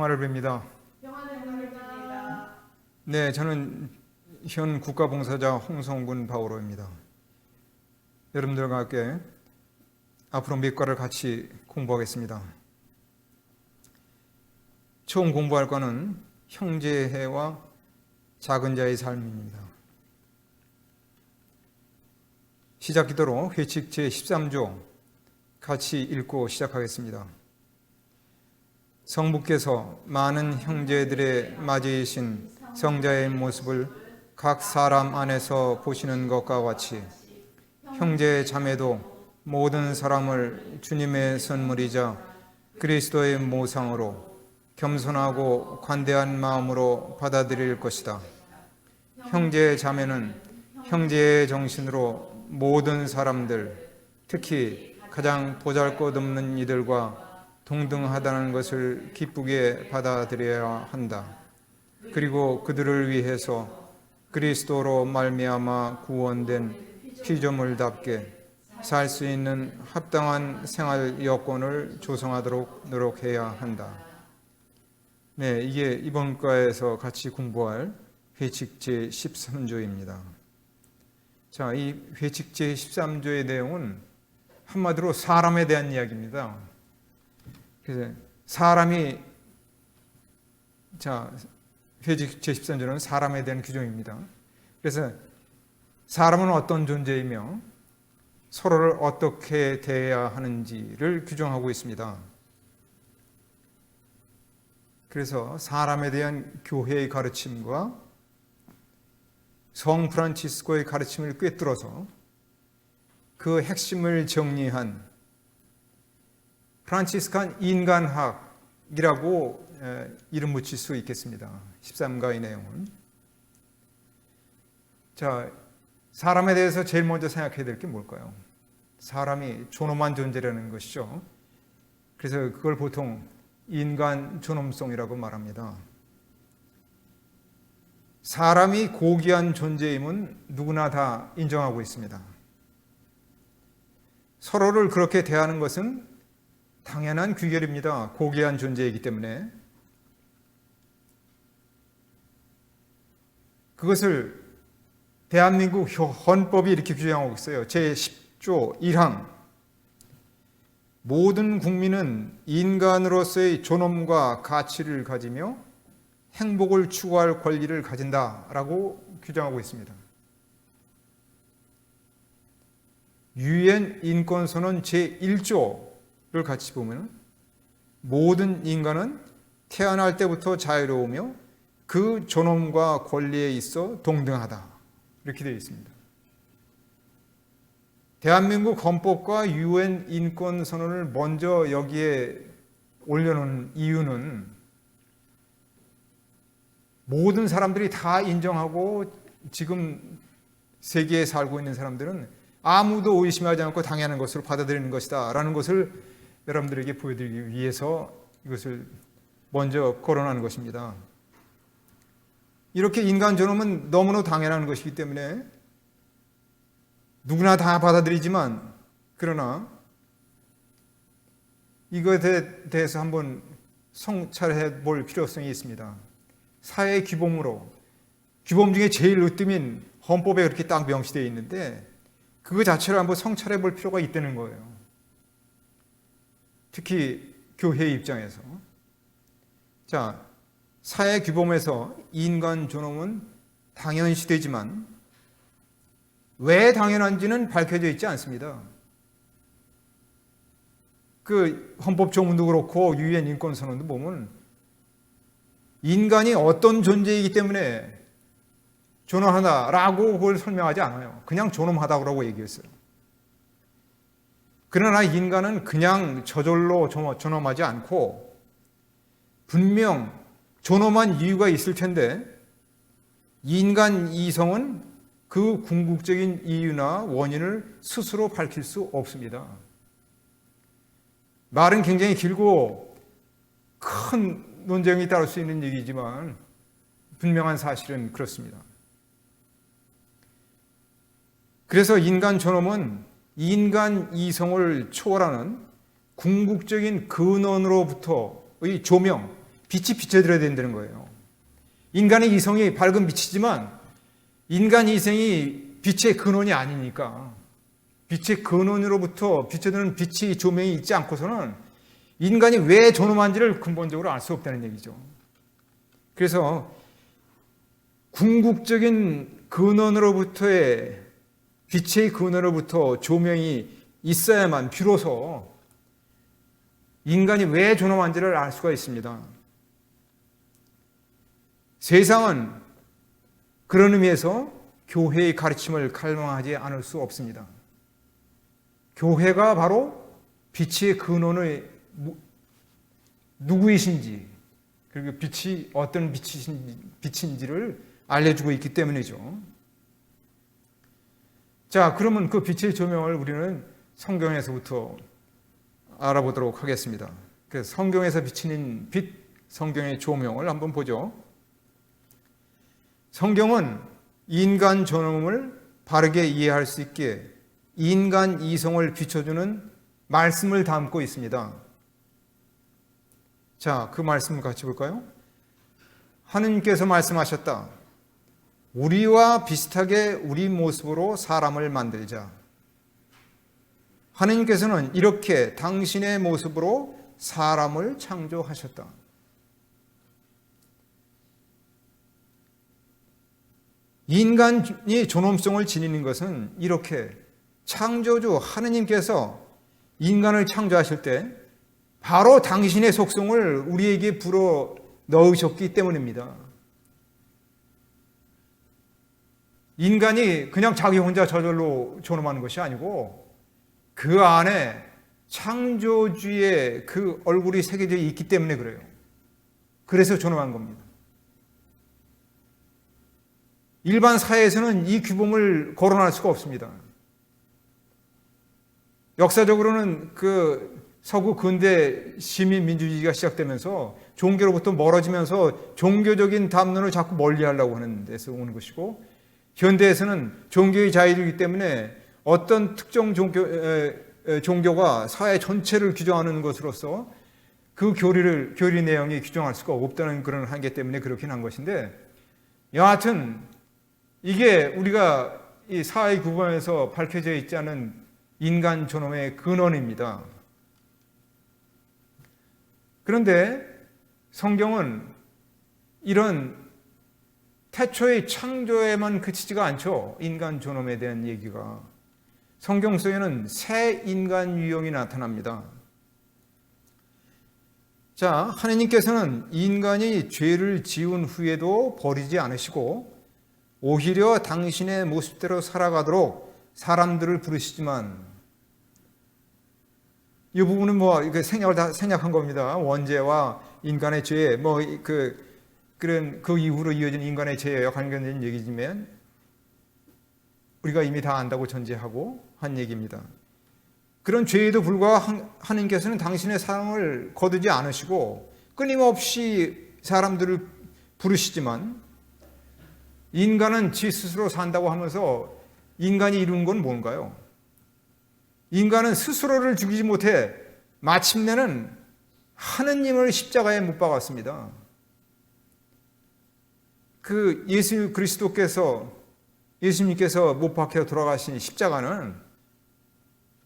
평화를 빕니다. 네, 저는 현 국가봉사자 홍성군 바오로입니다. 여러분들과 함께 앞으로 몇 과를 같이 공부하겠습니다. 처음 공부할 과는 형제애와 작은 자의 삶입니다. 시작 기도로 회칙 제13조 같이 읽고 시작하겠습니다. 성부께서 많은 형제들의 맞이이신 성자의 모습을 각 사람 안에서 보시는 것과 같이 형제 자매도 모든 사람을 주님의 선물이자 그리스도의 모상으로 겸손하고 관대한 마음으로 받아들일 것이다. 형제 자매는 형제의 정신으로 모든 사람들, 특히 가장 보잘것없는 이들과 동등하다는 것을 기쁘게 받아들여야 한다. 그리고 그들을 위해서 그리스도로 말미암아 구원된 피조물답게 살 수 있는 합당한 생활 여건을 조성하도록 노력해야 한다. 네, 이게 이번 과에서 같이 공부할 회칙 제13조입니다. 자, 이 회칙 제13조의 내용은 한마디로 사람에 대한 이야기입니다. 그래서 사람이, 회칙 제13조는 사람에 대한 규정입니다. 그래서 사람은 어떤 존재이며 서로를 어떻게 대해야 하는지를 규정하고 있습니다. 그래서 사람에 대한 교회의 가르침과 성 프란치스코의 가르침을 꿰뚫어서 그 핵심을 정리한 프란치스칸 인간학이라고 이름 붙일 수 있겠습니다. 13가의 내용은. 자, 사람에 대해서 제일 먼저 생각해야 될 게 뭘까요? 사람이 존엄한 존재라는 것이죠. 그래서 그걸 보통 인간 존엄성이라고 말합니다. 사람이 고귀한 존재임은 누구나 다 인정하고 있습니다. 서로를 그렇게 대하는 것은 당연한 귀결입니다. 고귀한 존재이기 때문에. 그것을 대한민국 헌법이 이렇게 규정하고 있어요. 제10조 1항. 모든 국민은 인간으로서의 존엄과 가치를 가지며 행복을 추구할 권리를 가진다라고 규정하고 있습니다. 유엔 인권선언 제1조를 같이 보면 모든 인간은 태어날 때부터 자유로우며 그 존엄과 권리에 있어 동등하다. 이렇게 되어 있습니다. 대한민국 헌법과 유엔 인권선언을 먼저 여기에 올려놓은 이유는 모든 사람들이 다 인정하고 지금 세계에 살고 있는 사람들은 아무도 의심하지 않고 당연한 것으로 받아들이는 것이다 라는 것을 여러분들에게 보여드리기 위해서 이것을 먼저 거론하는 것입니다. 이렇게 인간 존엄은 너무나 당연한 것이기 때문에 누구나 다 받아들이지만, 그러나 이것에 대해서 한번 성찰해 볼 필요성이 있습니다. 사회 규범으로, 규범 중에 제일 으뜸인 헌법에 그렇게 딱 명시되어 있는데 그거 자체를 한번 성찰해 볼 필요가 있다는 거예요. 특히 교회의 입장에서. 자, 사회 규범에서 인간 존엄은 당연시되지만 왜 당연한지는 밝혀져 있지 않습니다. 그 헌법 조문도 그렇고 유엔 인권선언도 보면 인간이 어떤 존재이기 때문에 존엄하다라고 그걸 설명하지 않아요. 그냥 존엄하다고 얘기했어요. 그러나 인간은 그냥 저절로 존엄하지 않고 분명 존엄한 이유가 있을 텐데 인간 이성은 그 궁극적인 이유나 원인을 스스로 밝힐 수 없습니다. 말은 굉장히 길고 큰 논쟁이 따를 수 있는 얘기지만 분명한 사실은 그렇습니다. 그래서 인간 존엄은 인간 이성을 초월하는 궁극적인 근원으로부터의 조명, 빛이 비춰드려야 된다는 거예요. 인간의 이성이 밝은 빛이지만 인간 이성이 빛의 근원이 아니니까 빛의 근원으로부터 비춰드는 빛이 조명이 있지 않고서는 인간이 왜 존엄한지를 근본적으로 알 수 없다는 얘기죠. 그래서 궁극적인 근원으로부터의 빛의 근원으로부터 조명이 있어야만 비로소 인간이 왜 존엄한지를 알 수가 있습니다. 세상은 그런 의미에서 교회의 가르침을 갈망하지 않을 수 없습니다. 교회가 바로 빛의 근원의 누구이신지, 그리고 빛이 어떤 빛인지를 알려주고 있기 때문이죠. 자, 그러면 그 빛의 조명을 우리는 성경에서부터 알아보도록 하겠습니다. 그래서 성경에서 비치는 빛, 성경의 조명을 한번 보죠. 성경은 인간 존엄을 바르게 이해할 수 있게 인간 이성을 비춰주는 말씀을 담고 있습니다. 자, 그 말씀을 같이 볼까요? 하느님께서 말씀하셨다. 우리와 비슷하게 우리 모습으로 사람을 만들자. 하느님께서는 이렇게 당신의 모습으로 사람을 창조하셨다. 인간이 존엄성을 지니는 것은 이렇게 창조주 하느님께서 인간을 창조하실 때 바로 당신의 속성을 우리에게 불어 넣으셨기 때문입니다. 인간이 그냥 자기 혼자 저절로 존엄하는 것이 아니고 그 안에 창조주의 그 얼굴이 새겨져 있기 때문에 그래요. 그래서 존엄한 겁니다. 일반 사회에서는 이 규범을 거론할 수가 없습니다. 역사적으로는 그 서구 근대 시민민주주의가 시작되면서 종교로부터 멀어지면서 종교적인 담론을 자꾸 멀리하려고 하는 데서 오는 것이고, 현대에서는 종교의 자유이기 때문에 어떤 특정 종교가 사회 전체를 규정하는 것으로서 그 교리 내용이 규정할 수가 없다는 그런 한계 때문에 그렇긴 한 것인데, 여하튼 이게 우리가 이 사회 규범에서 밝혀져 있지 않은 인간 존엄의 근원입니다. 그런데 성경은 이런 태초의 창조에만 그치지가 않죠. 인간 존엄에 대한 얘기가. 성경 속에는 새 인간 유형이 나타납니다. 자, 하느님께서는 인간이 죄를 지은 후에도 버리지 않으시고 오히려 당신의 모습대로 살아가도록 사람들을 부르시지만, 이 부분은 뭐 생략을 다 생략한 겁니다. 원죄와 인간의 죄, 그 이후로 이어진 인간의 죄와 관련된 얘기지만 우리가 이미 다 안다고 전제하고 한 얘기입니다. 그런 죄에도 불구하고 하느님께서는 당신의 사랑을 거두지 않으시고 끊임없이 사람들을 부르시지만, 인간은 지 스스로 산다고 하면서 인간이 이룬 건 뭔가요? 인간은 스스로를 죽이지 못해 마침내는 하느님을 십자가에 못 박았습니다. 그 예수님께서 못 박혀 돌아가신 십자가는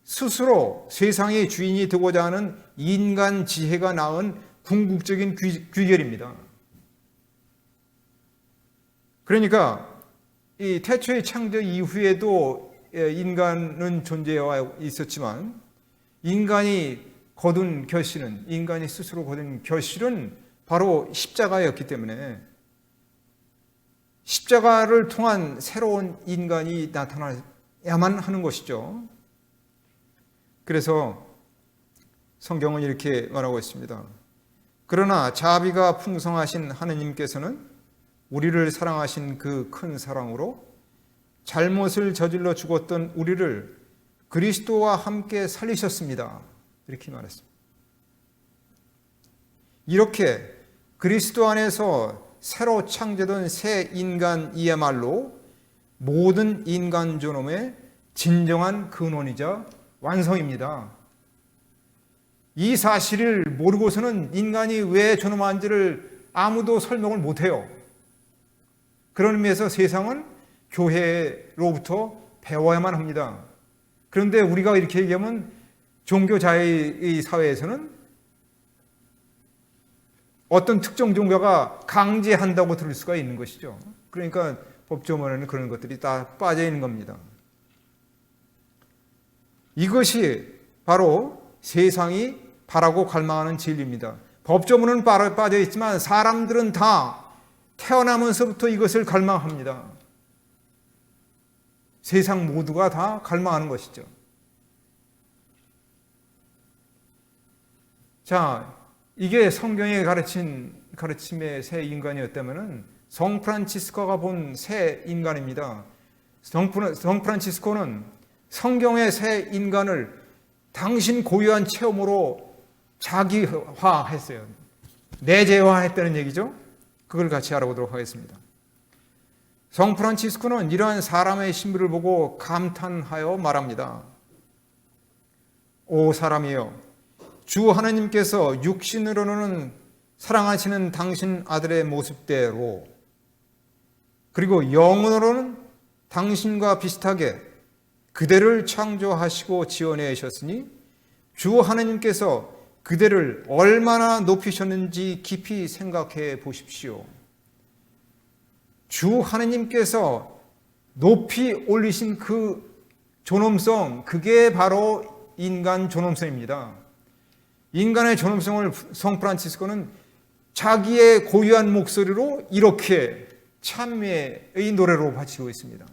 스스로 세상의 주인이 되고자 하는 인간 지혜가 낳은 궁극적인 귀결입니다. 그러니까 이 태초의 창조 이후에도 인간은 존재해 있었지만 인간이 스스로 거둔 결실은 바로 십자가였기 때문에 십자가를 통한 새로운 인간이 나타나야만 하는 것이죠. 그래서 성경은 이렇게 말하고 있습니다. 그러나 자비가 풍성하신 하느님께서는 우리를 사랑하신 그 큰 사랑으로 잘못을 저질러 죽었던 우리를 그리스도와 함께 살리셨습니다. 이렇게 말했습니다. 이렇게 그리스도 안에서 새로 창조된 새 인간이야말로 모든 인간 존엄의 진정한 근원이자 완성입니다. 이 사실을 모르고서는 인간이 왜 존엄한지를 아무도 설명을 못해요. 그런 의미에서 세상은 교회로부터 배워야만 합니다. 그런데 우리가 이렇게 얘기하면 종교자의 사회에서는 어떤 특정 종교가 강제한다고 들을 수가 있는 것이죠. 그러니까 법조문에는 그런 것들이 다 빠져 있는 겁니다. 이것이 바로 세상이 바라고 갈망하는 진리입니다. 법조문은 빠져 있지만 사람들은 다 태어나면서부터 이것을 갈망합니다. 세상 모두가 다 갈망하는 것이죠. 자, 이게 성경에 가르침의 새 인간이었다면 성 프란치스코가 본 새 인간입니다. 성 프란치스코는 성경의 새 인간을 당신 고유한 체험으로 자기화했어요. 내재화했다는 얘기죠. 그걸 같이 알아보도록 하겠습니다. 성 프란치스코는 이러한 사람의 신비를 보고 감탄하여 말합니다. 오 사람이여, 주 하나님께서 육신으로는 사랑하시는 당신 아들의 모습대로, 그리고 영으로는 당신과 비슷하게 그대를 창조하시고 지어내셨으니 주 하나님께서 그대를 얼마나 높이셨는지 깊이 생각해 보십시오. 주 하나님께서 높이 올리신 그 존엄성, 그게 바로 인간 존엄성입니다. 인간의 존엄성을 성 프란치스코는 자기의 고유한 목소리로 이렇게 찬미의 노래로 바치고 있습니다.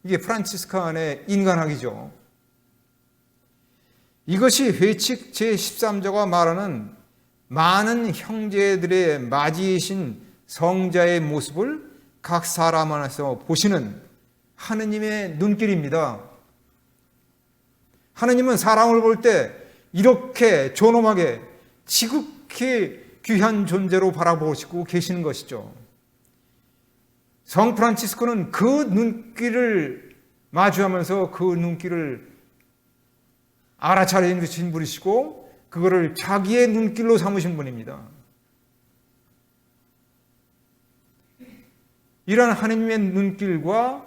이게 프란치스칸의 인간학이죠. 이것이 회칙 제13조가 말하는 많은 형제들의 맞이이신 성자의 모습을 각 사람 안에서 보시는 하느님의 눈길입니다. 하느님은 사람을 볼 때 이렇게 존엄하게 지극히 귀한 존재로 바라보시고 계시는 것이죠. 성 프란치스코는 그 눈길을 마주하면서 그 눈길을 알아차리신 분이시고 그거를 자기의 눈길로 삼으신 분입니다. 이러한 하느님의 눈길과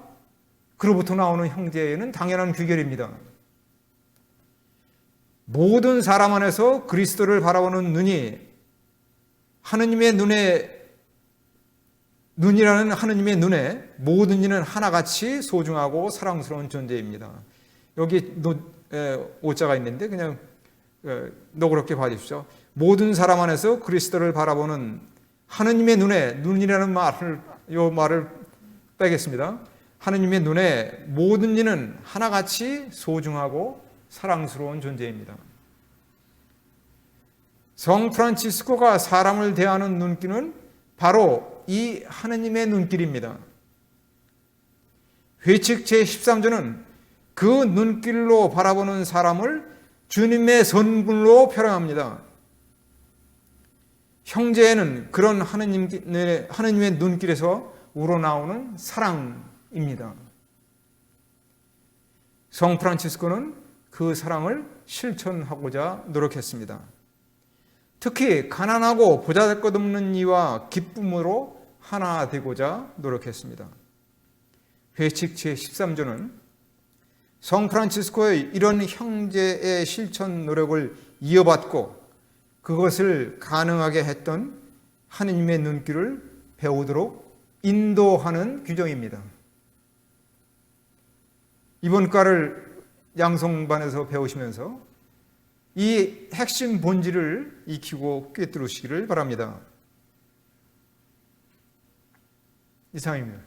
그로부터 나오는 형제에는 당연한 귀결입니다. 모든 사람 안에서 그리스도를 바라보는 눈이 하느님의 눈이라는 하느님의 눈에 모든 이는 하나같이 소중하고 사랑스러운 존재입니다. 여기 오자가 있는데 그냥 너그럽게 봐주십시오. 모든 사람 안에서 그리스도를 바라보는 하느님의 눈에, 눈이라는 말을 빼겠습니다. 하느님의 눈에 모든 이는 하나같이 소중하고 사랑스러운 존재입니다. 성 프란치스코가 사람을 대하는 눈길은 바로 이 하느님의 눈길입니다. 회칙 제13조는 그 눈길로 바라보는 사람을 주님의 선분으로 표현합니다. 형제에는 그런 하느님의 눈길에서 우러나오는 사랑입니다. 성 프란치스코는 그 사랑을 실천하고자 노력했습니다. 특히 가난하고 보잘것없는 이와 기쁨으로 하나 되고자 노력했습니다. 회칙 제13조는 성 프란치스코의 이런 형제의 실천 노력을 이어받고 그것을 가능하게 했던 하느님의 눈길을 배우도록 인도하는 규정입니다. 이번 과를 양성반에서 배우시면서 이 핵심 본질을 익히고 꿰뚫으시기를 바랍니다. 이상입니다.